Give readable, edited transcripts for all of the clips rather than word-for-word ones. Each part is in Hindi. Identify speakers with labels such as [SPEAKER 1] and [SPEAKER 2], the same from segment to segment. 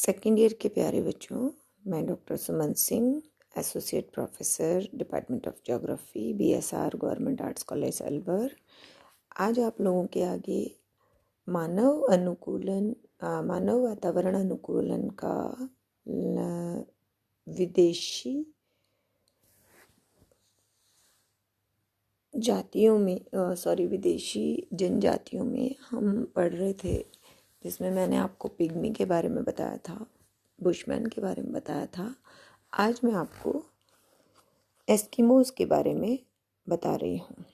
[SPEAKER 1] सेकेंड ईयर के प्यारे बच्चों, मैं doctor Suman Singh, associate professor, department of geography, BSR government arts college Alwar, आज आप लोगों के आगे मानव वातावरण अनुकूलन का विदेशी जनजातियों में हम पढ़ रहे थे, जिसमें मैंने आपको पिग्मी के बारे में बताया था, बुशमैन के बारे में बताया था। आज मैं आपको एस्किमोज के बारे में बता रही हूँ।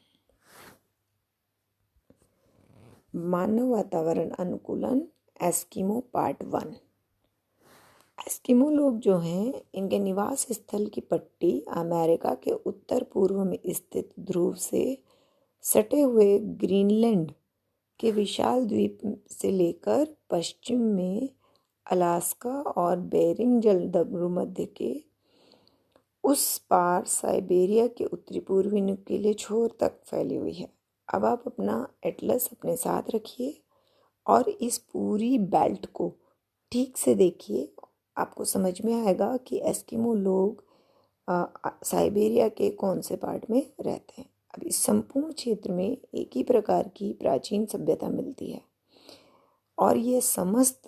[SPEAKER 1] मानव वातावरण अनुकूलन एस्किमो पार्ट 1। एस्किमो लोग जो हैं, इनके निवास स्थल की पट्टी अमेरिका के उत्तर पूर्व में स्थित ध्रुव से सटे हुए ग्रीनलैंड के विशाल द्वीप से लेकर पश्चिम में अलास्का और बेरिंग जलभूमध्य के उस पार साइबेरिया के उत्तरी पूर्वी नुकीले छोर तक फैली हुई है। अब आप अपना एटलस अपने साथ रखिए और इस पूरी बेल्ट को ठीक से देखिए। आपको समझ में आएगा कि एस्किमो लोग साइबेरिया के कौन से पार्ट में रहते हैं। अब इस संपूर्ण क्षेत्र में एक ही प्रकार की प्राचीन सभ्यता मिलती है और ये समस्त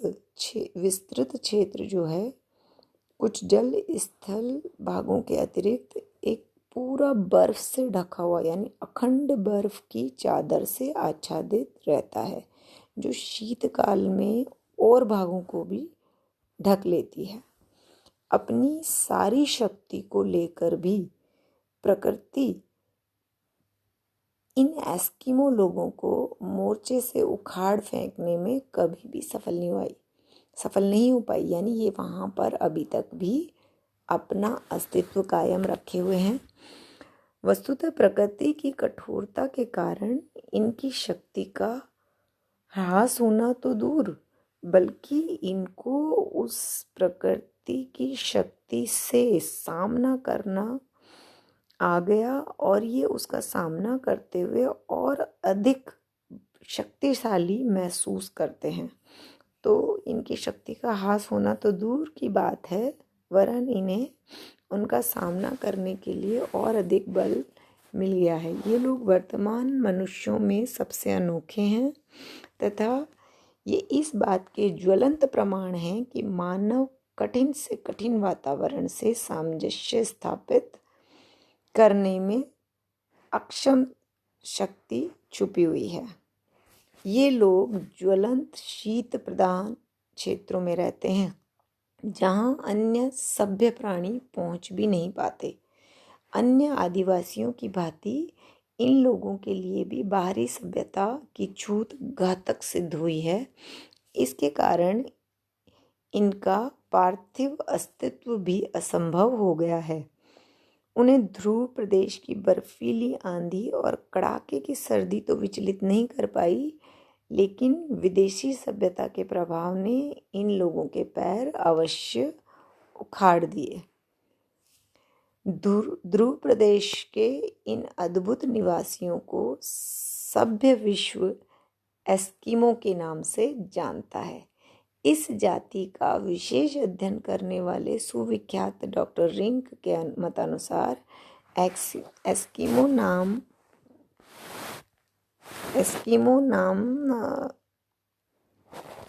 [SPEAKER 1] विस्तृत क्षेत्र जो है, कुछ जल स्थल भागों के अतिरिक्त एक पूरा बर्फ से ढका हुआ यानी अखंड बर्फ की चादर से आच्छादित रहता है, जो शीतकाल में और भागों को भी ढक लेती है। अपनी सारी शक्ति को लेकर भी प्रकृति इन एस्किमो लोगों को मोर्चे से उखाड़ फेंकने में कभी भी सफल नहीं हो पाई। यानी ये वहाँ पर अभी तक भी अपना अस्तित्व कायम रखे हुए हैं। वस्तुतः प्रकृति की कठोरता के कारण इनकी शक्ति का ह्रास होना तो दूर, बल्कि इनको उस प्रकृति की शक्ति से सामना करना आ गया और ये उसका सामना करते हुए और अधिक शक्तिशाली महसूस करते हैं। तो इनकी शक्ति का ह्रास होना तो दूर की बात है, वरन इन्हें उनका सामना करने के लिए और अधिक बल मिल गया है। ये लोग वर्तमान मनुष्यों में सबसे अनोखे हैं तथा ये इस बात के ज्वलंत प्रमाण हैं कि मानव कठिन से कठिन वातावरण से सामंजस्य स्थापित करने में अक्षम शक्ति छुपी हुई है। ये लोग ज्वलंत शीत प्रधान क्षेत्रों में रहते हैं, जहां अन्य सभ्य प्राणी पहुंच भी नहीं पाते। अन्य आदिवासियों की भांति इन लोगों के लिए भी बाहरी सभ्यता की छूत घातक सिद्ध हुई है। इसके कारण इनका पार्थिव अस्तित्व भी असंभव हो गया है। उन्हें ध्रुव प्रदेश की बर्फीली आंधी और कड़ाके की सर्दी तो विचलित नहीं कर पाई, लेकिन विदेशी सभ्यता के प्रभाव ने इन लोगों के पैर अवश्य उखाड़ दिए। ध्रुव प्रदेश के इन अद्भुत निवासियों को सभ्य विश्व एस्किमो के नाम से जानता है। इस जाति का विशेष अध्ययन करने वाले सुविख्यात डॉक्टर रिंक के मतानुसार एस्किमो नाम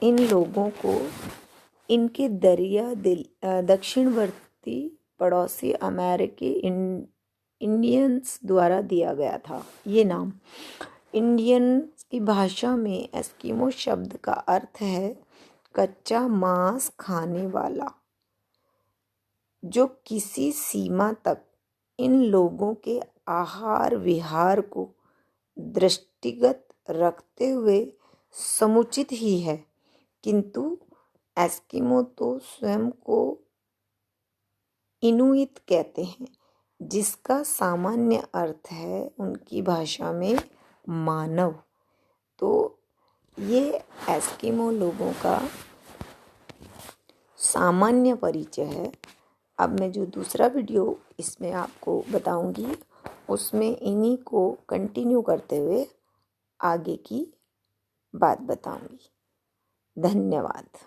[SPEAKER 1] इन लोगों को इनके दक्षिणवर्ती पड़ोसी अमेरिकी इंडियंस द्वारा दिया गया था। ये नाम इंडियंस की भाषा में एस्किमो शब्द का अर्थ है कच्चा मांस खाने वाला, जो किसी सीमा तक इन लोगों के आहार विहार को दृष्टिगत रखते हुए समुचित ही है। किंतु एस्किमो तो स्वयं को इनुइट कहते हैं, जिसका सामान्य अर्थ है उनकी भाषा में मानव। तो ये एस्किमो लोगों का सामान्य परिचय है। अब मैं जो दूसरा वीडियो इसमें आपको बताऊंगी, उसमें इन्हीं को कंटिन्यू करते हुए आगे की बात बताऊंगी। धन्यवाद।